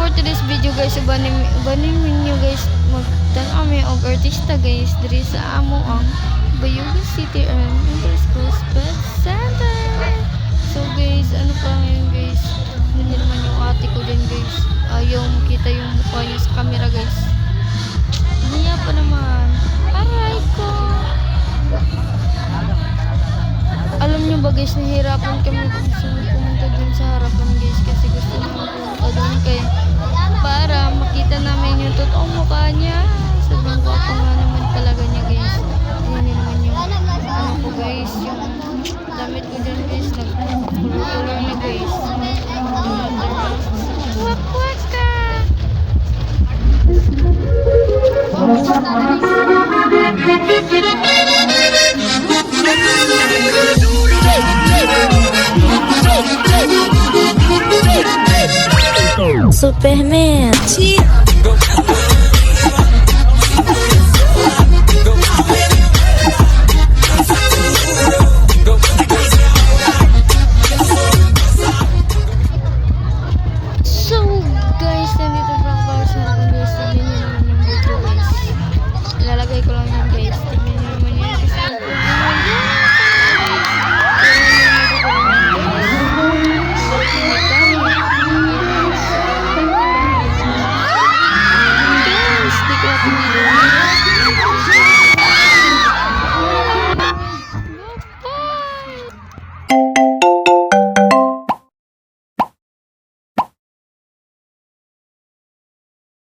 for today's video guys, ubanin nyo guys magtan may og artista guys diri sa amo ang Bayugan City School Sped Center. So guys, ano pa ngayon guys, hindi naman yung ate ko din guys, ayaw makita yung mukha niya sa camera guys. Niya pa naman, aray ko. Alam nyo ba guys, nahihirapan kami pumunta dun sa harapan guys kasi gusto namin pumunta dun kaya para makita namin yung totoong mukha niya. Sabihin ko ako nga naman talaga niya guys. Hindi naman yung ano ko guys, yung damit ko dyan guys, nag-color na guys. Wak-wak ka! Superman. So guys, nandito pa ako sa harapan guys. Tignan nyo naman yung video guys. Ilalagay ko lang yan guys. Tignan